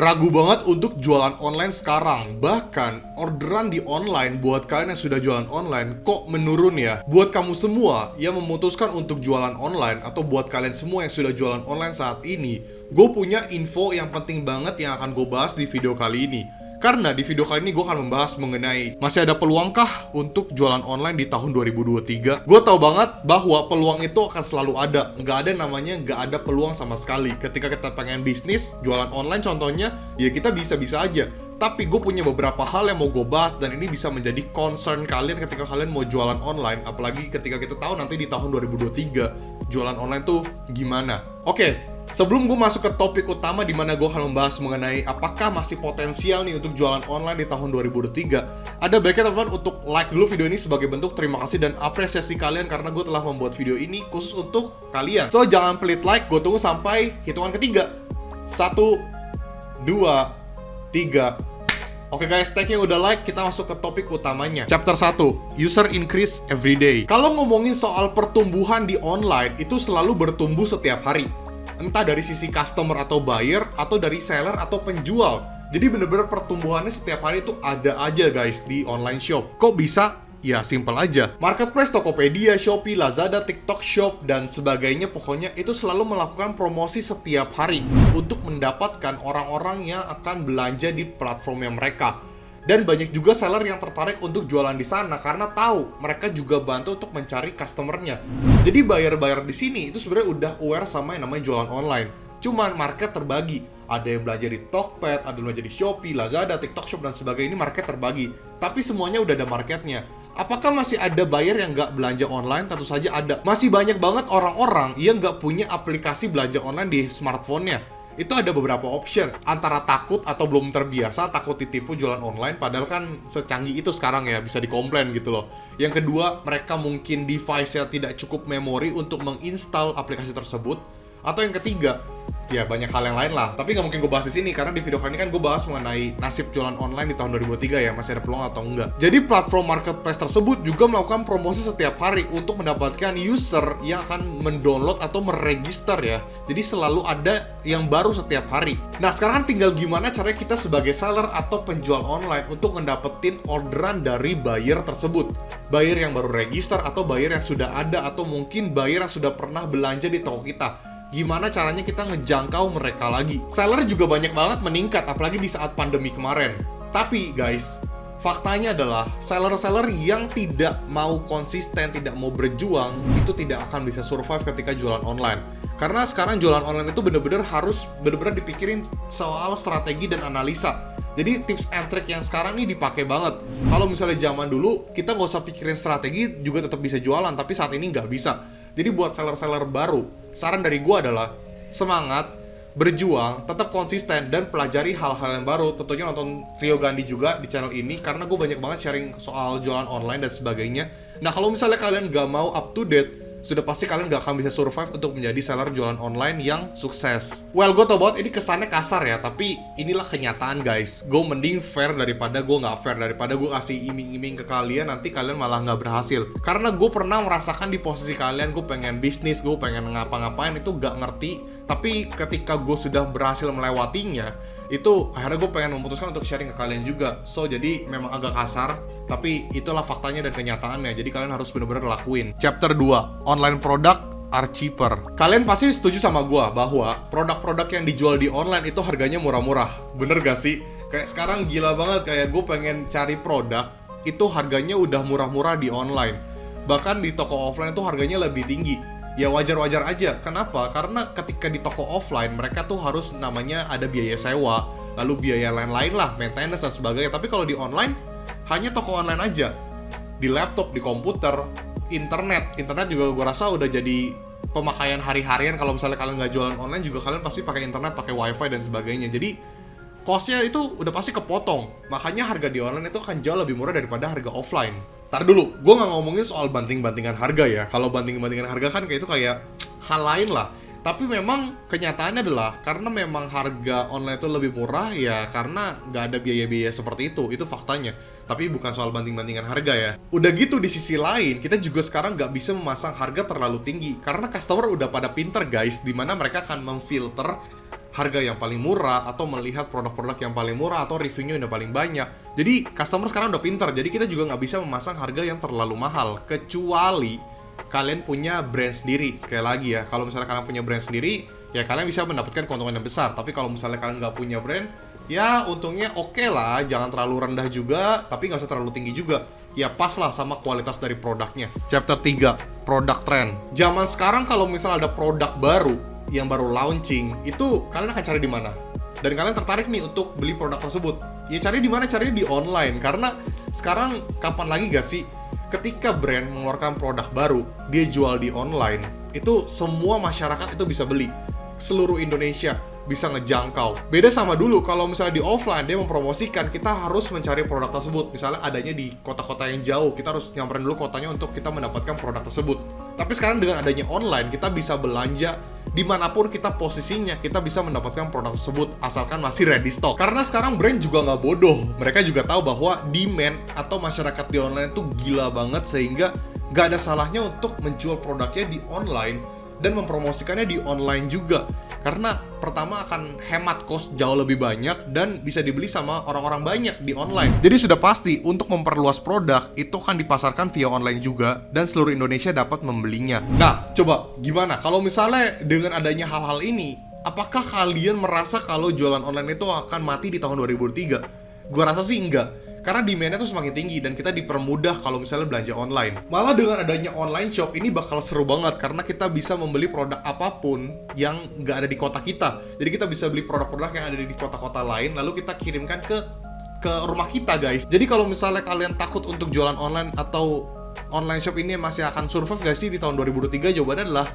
Ragu banget untuk jualan online sekarang. Bahkan orderan di online buat kalian yang sudah jualan online kok menurun ya. Buat kamu semua yang memutuskan untuk jualan online, atau buat kalian semua yang sudah jualan online saat ini, gue punya info yang penting banget yang akan gue bahas di video kali ini. Karena di video kali ini gue akan membahas mengenai masih ada peluangkah untuk jualan online di tahun 2023. Gue tahu banget bahwa peluang itu akan selalu ada. Nggak ada namanya nggak ada peluang sama sekali. Ketika kita pengen bisnis, jualan online contohnya, ya kita bisa-bisa aja. Tapi gue punya beberapa hal yang mau gue bahas, dan ini bisa menjadi concern kalian ketika kalian mau jualan online. Apalagi ketika kita tahu nanti di tahun 2023 jualan online tuh gimana. Oke. Sebelum gue masuk ke topik utama di mana gue akan membahas mengenai apakah masih potensial nih untuk jualan online di tahun 2023, ada baiknya teman-teman untuk like dulu video ini sebagai bentuk terima kasih dan apresiasi kalian karena gue telah membuat video ini khusus untuk kalian. So jangan pelit like, gue tunggu sampai hitungan ketiga. 1, 2, 3. Oke guys, thank you udah like, kita masuk ke topik utamanya. Chapter 1, User Increase Every Day. Kalau ngomongin soal pertumbuhan di online, itu selalu bertumbuh setiap hari. Entah dari sisi customer atau buyer, atau dari seller atau penjual. Jadi bener-bener pertumbuhannya setiap hari itu ada aja guys di online shop. Kok bisa? Ya simple aja. Marketplace Tokopedia, Shopee, Lazada, TikTok Shop, dan sebagainya pokoknya itu selalu melakukan promosi setiap hari untuk mendapatkan orang-orang yang akan belanja di platformnya mereka. Dan banyak juga seller yang tertarik untuk jualan di sana karena tahu mereka juga bantu untuk mencari customernya. Jadi buyer-buyer di sini itu sebenarnya udah aware sama yang namanya jualan online. Cuman market terbagi. Ada yang belajar di Tokped, ada yang belajar di Shopee, Lazada, TikTok Shop, dan sebagainya. Ini market terbagi. Tapi semuanya udah ada marketnya. Apakah masih ada buyer yang nggak belanja online? Tentu saja ada. Masih banyak banget orang-orang yang nggak punya aplikasi belanja online di smartphone-nya. Itu ada beberapa option, antara takut atau belum terbiasa, takut ditipu jualan online, padahal kan secanggih itu sekarang ya, bisa dikomplain gitu loh. Yang kedua, mereka mungkin device-nya tidak cukup memori untuk menginstal aplikasi tersebut. Atau yang ketiga, ya banyak hal yang lain lah, tapi nggak mungkin gue bahas di sini karena di video kali ini kan gue bahas mengenai nasib jualan online di tahun 2023 ya, masih ada peluang atau enggak. Jadi platform marketplace tersebut juga melakukan promosi setiap hari untuk mendapatkan user yang akan mendownload atau meregister ya. Jadi selalu ada yang baru setiap hari. Nah sekarang tinggal gimana caranya kita sebagai seller atau penjual online untuk ngedapetin orderan dari buyer tersebut. Buyer yang baru register, atau buyer yang sudah ada, atau mungkin buyer yang sudah pernah belanja di toko kita. Gimana caranya kita ngejangkau mereka lagi. Seller juga banyak banget meningkat, apalagi di saat pandemi kemarin. Tapi guys, faktanya adalah seller-seller yang tidak mau konsisten, tidak mau berjuang, itu tidak akan bisa survive ketika jualan online. Karena sekarang jualan online itu bener-bener harus bener-bener dipikirin soal strategi dan analisa. Jadi tips and trick yang sekarang ini dipakai banget. Kalau misalnya zaman dulu, kita nggak usah pikirin strategi, juga tetap bisa jualan, tapi saat ini nggak bisa. Jadi buat seller-seller baru, saran dari gue adalah semangat, berjuang, tetap konsisten, dan pelajari hal-hal yang baru. Tentunya nonton Rio Gandhi juga di channel ini, karena gue banyak banget sharing soal jualan online dan sebagainya. Nah kalau misalnya kalian gak mau up to date, sudah pasti kalian gak akan bisa survive untuk menjadi seller jualan online yang sukses. Well, gue tau banget ini kesannya kasar ya, tapi inilah kenyataan guys. Gue mending fair daripada gue gak fair, daripada gue kasih iming-iming ke kalian, nanti kalian malah gak berhasil. Karena gue pernah merasakan di posisi kalian, gue pengen bisnis, gue pengen ngapa-ngapain, itu gak ngerti. Tapi ketika gue sudah berhasil melewatinya, itu akhirnya gue pengen memutuskan untuk sharing ke kalian juga. So jadi memang agak kasar, tapi itulah faktanya dan kenyataannya. Jadi kalian harus benar-benar lakuin. Chapter 2, Online Product are cheaper. Kalian pasti setuju sama gue bahwa produk-produk yang dijual di online itu harganya murah-murah. Bener gak sih? Kayak sekarang gila banget, kayak gue pengen cari produk, itu harganya udah murah-murah di online. Bahkan di toko offline itu harganya lebih tinggi. Ya wajar-wajar aja. Kenapa? Karena ketika di toko offline mereka tuh harus namanya ada biaya sewa, lalu biaya lain-lain lah, maintenance dan sebagainya. Tapi kalau di online, hanya toko online aja. Di laptop, di komputer, internet juga gue rasa udah jadi pemakaian hari-harian. Kalau misalnya kalian nggak jualan online juga kalian pasti pakai internet, pakai wifi dan sebagainya. Jadi cost-nya itu udah pasti kepotong. Makanya harga di online itu akan jauh lebih murah daripada harga offline. Ntar dulu, gue nggak ngomongin soal banting-bantingan harga ya. Kalau banting-bantingan harga kan kayak itu kayak hal lain lah. Tapi memang kenyataannya adalah karena memang harga online itu lebih murah ya karena nggak ada biaya-biaya seperti itu faktanya. Tapi bukan soal banting-bantingan harga ya. Udah gitu di sisi lain, kita juga sekarang nggak bisa memasang harga terlalu tinggi karena customer udah pada pinter guys, dimana mereka akan memfilter harga yang paling murah, atau melihat produk-produk yang paling murah, atau reviewnya udah paling banyak. Jadi customer sekarang udah pintar, jadi kita juga nggak bisa memasang harga yang terlalu mahal, kecuali kalian punya brand sendiri. Sekali lagi ya, kalau misalnya kalian punya brand sendiri, ya kalian bisa mendapatkan keuntungan yang besar. Tapi kalau misalnya kalian nggak punya brand, ya untungnya oke lah, jangan terlalu rendah juga, tapi nggak usah terlalu tinggi juga. Ya pas lah sama kualitas dari produknya. Chapter 3, product trend. Zaman sekarang kalau misalnya ada produk baru yang baru launching, itu kalian akan cari di mana? Dan kalian tertarik nih untuk beli produk tersebut. Ya cari di mana? Cari di online. Karena sekarang kapan lagi gak sih ketika brand mengeluarkan produk baru, dia jual di online, itu semua masyarakat itu bisa beli. Seluruh Indonesia bisa ngejangkau. Beda sama dulu, kalau misalnya di offline dia mempromosikan, kita harus mencari produk tersebut. Misalnya adanya di kota-kota yang jauh, kita harus nyamperin dulu kotanya untuk kita mendapatkan produk tersebut. Tapi sekarang dengan adanya online, kita bisa belanja dimanapun kita posisinya, kita bisa mendapatkan produk tersebut asalkan masih ready stock. Karena sekarang brand juga nggak bodoh, mereka juga tahu bahwa demand atau masyarakat di online itu gila banget, sehingga nggak ada salahnya untuk menjual produknya di online dan mempromosikannya di online juga. Karena pertama akan hemat cost jauh lebih banyak dan bisa dibeli sama orang-orang banyak di online. Jadi sudah pasti untuk memperluas produk itu akan dipasarkan via online juga dan seluruh Indonesia dapat membelinya. Nah, coba gimana kalau misalnya dengan adanya hal-hal ini, apakah kalian merasa kalau jualan online itu akan mati di tahun 2023? Gua rasa sih enggak. Karena demand-nya tuh semakin tinggi dan kita dipermudah kalau misalnya belanja online. Malah dengan adanya online shop ini bakal seru banget karena kita bisa membeli produk apapun yang nggak ada di kota kita. Jadi kita bisa beli produk-produk yang ada di kota-kota lain lalu kita kirimkan ke rumah kita, guys. Jadi kalau misalnya kalian takut untuk jualan online atau online shop ini masih akan survive gak sih di tahun 2023? Jawabannya adalah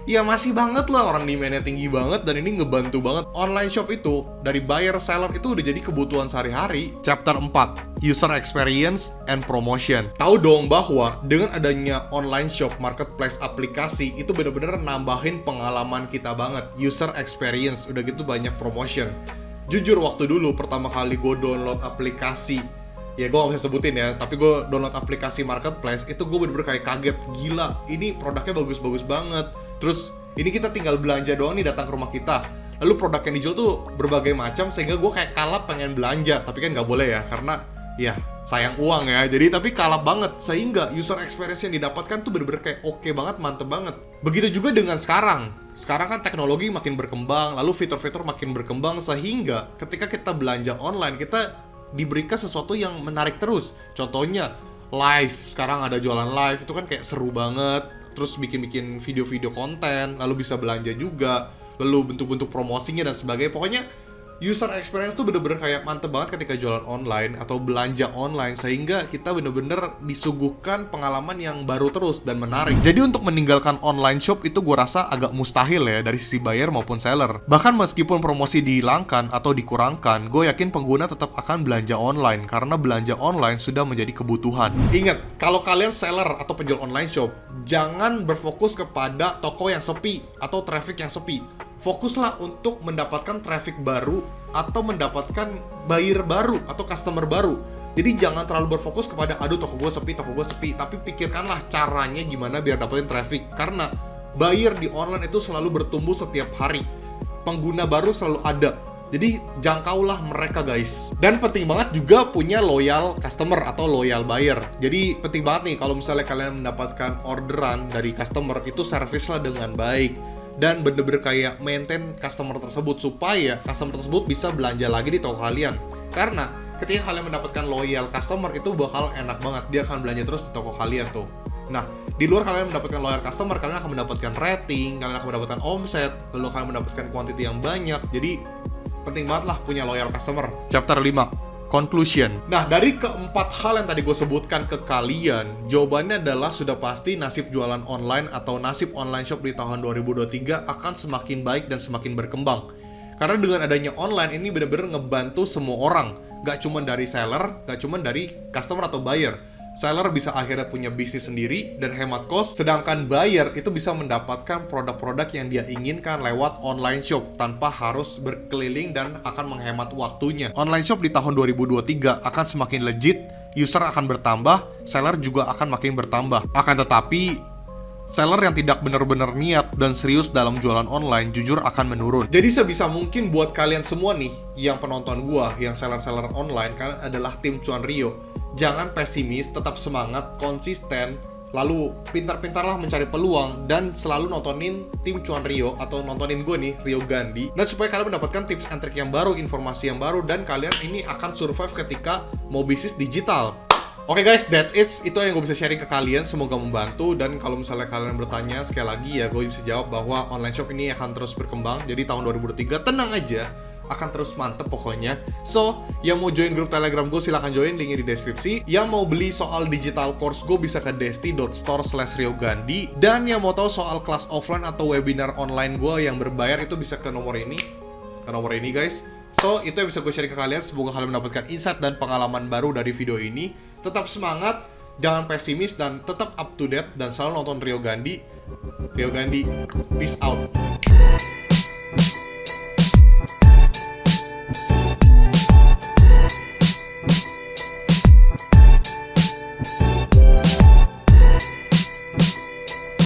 ya masih banget lah, orang demand-nya tinggi banget dan ini ngebantu banget. Online shop itu dari buyer seller itu udah jadi kebutuhan sehari-hari. Chapter 4, user experience and promotion. Tahu dong bahwa dengan adanya online shop, marketplace, aplikasi itu bener-bener nambahin pengalaman kita banget. User experience, udah gitu banyak promotion. Jujur waktu dulu pertama kali gue download aplikasi, ya gue gak bisa sebutin ya, tapi gue download aplikasi marketplace, itu gue bener-bener kayak kaget, gila ini produknya bagus-bagus banget. Terus ini kita tinggal belanja doang nih, datang ke rumah kita, lalu produk yang dijual tuh berbagai macam, sehingga gue kayak kalap pengen belanja, tapi kan gak boleh ya, karena ya sayang uang ya. Jadi tapi kalap banget, sehingga user experience yang didapatkan tuh bener-bener kayak oke banget, mantep banget. Begitu juga dengan sekarang kan teknologi makin berkembang, lalu fitur-fitur makin berkembang, sehingga ketika kita belanja online, kita diberikan sesuatu yang menarik terus. Contohnya live, sekarang ada jualan live, itu kan kayak seru banget. Terus bikin-bikin video-video konten, lalu bisa belanja juga, lalu bentuk-bentuk promosinya dan sebagainya. Pokoknya user experience tuh bener-bener kayak mantep banget ketika jualan online atau belanja online, sehingga kita bener-bener disuguhkan pengalaman yang baru terus dan menarik. Jadi untuk meninggalkan online shop itu gue rasa agak mustahil ya dari sisi buyer maupun seller. Bahkan meskipun promosi dihilangkan atau dikurangkan, gue yakin pengguna tetap akan belanja online karena belanja online sudah menjadi kebutuhan. Ingat, kalau kalian seller atau penjual online shop, jangan berfokus kepada toko yang sepi atau traffic yang sepi. Fokuslah untuk mendapatkan traffic baru atau mendapatkan buyer baru atau customer baru. Jadi jangan terlalu berfokus kepada aduh toko gue sepi, tapi pikirkanlah caranya gimana biar dapetin traffic. Karena buyer di online itu selalu bertumbuh setiap hari. Pengguna baru selalu ada. Jadi jangkaulah mereka, guys. Dan penting banget juga punya loyal customer atau loyal buyer. Jadi penting banget nih kalau misalnya kalian mendapatkan orderan dari customer, itu service lah dengan baik dan bener-bener kayak maintain customer tersebut supaya customer tersebut bisa belanja lagi di toko kalian. Karena ketika kalian mendapatkan loyal customer itu bakal enak banget, dia akan belanja terus di toko kalian tuh. Nah, di luar kalian mendapatkan loyal customer, kalian akan mendapatkan rating, kalian akan mendapatkan omset, lalu kalian mendapatkan quantity yang banyak. Jadi penting banget lah punya loyal customer. Chapter 5, conclusion. Nah, dari keempat hal yang tadi gue sebutkan ke kalian, jawabannya adalah sudah pasti nasib jualan online atau nasib online shop di tahun 2023 akan semakin baik dan semakin berkembang. Karena dengan adanya online ini benar-benar ngebantu semua orang. Gak cuma dari seller, gak cuma dari customer atau buyer. Seller bisa akhirnya punya bisnis sendiri dan hemat cost, sedangkan buyer itu bisa mendapatkan produk-produk yang dia inginkan lewat online shop tanpa harus berkeliling dan akan menghemat waktunya. Online shop di tahun 2023 akan semakin legit, user akan bertambah, seller juga akan makin bertambah. Akan tetapi, seller yang tidak benar-benar niat dan serius dalam jualan online jujur akan menurun. Jadi sebisa mungkin buat kalian semua nih yang penonton gua, yang seller-seller online, kalian adalah tim Cuan Rio. Jangan pesimis, tetap semangat, konsisten, lalu pintar-pintarlah mencari peluang dan selalu nontonin tim Cuan Rio atau nontonin gue nih, Rio Gandhi. Dan supaya kalian mendapatkan tips and trik yang baru, informasi yang baru, dan kalian ini akan survive ketika mau bisnis digital. Oke guys, that's it. Itu yang gue bisa sharing ke kalian. Semoga membantu. Dan kalau misalnya kalian bertanya, sekali lagi ya gue bisa jawab bahwa online shop ini akan terus berkembang. Jadi tahun 2023 tenang aja, akan terus mantep pokoknya. So, yang mau join grup Telegram gue silahkan join, linknya di deskripsi. Yang mau beli soal digital course gue bisa ke desti.store/riogandhi. Dan yang mau tahu soal kelas offline atau webinar online gue yang berbayar itu bisa ke nomor ini. Ke nomor ini guys. So, itu yang bisa gue share ke kalian. Semoga kalian mendapatkan insight dan pengalaman baru dari video ini. Tetap semangat, jangan pesimis, dan tetap up to date. Dan selalu nonton Rio Gandhi. Rio Gandhi, peace out.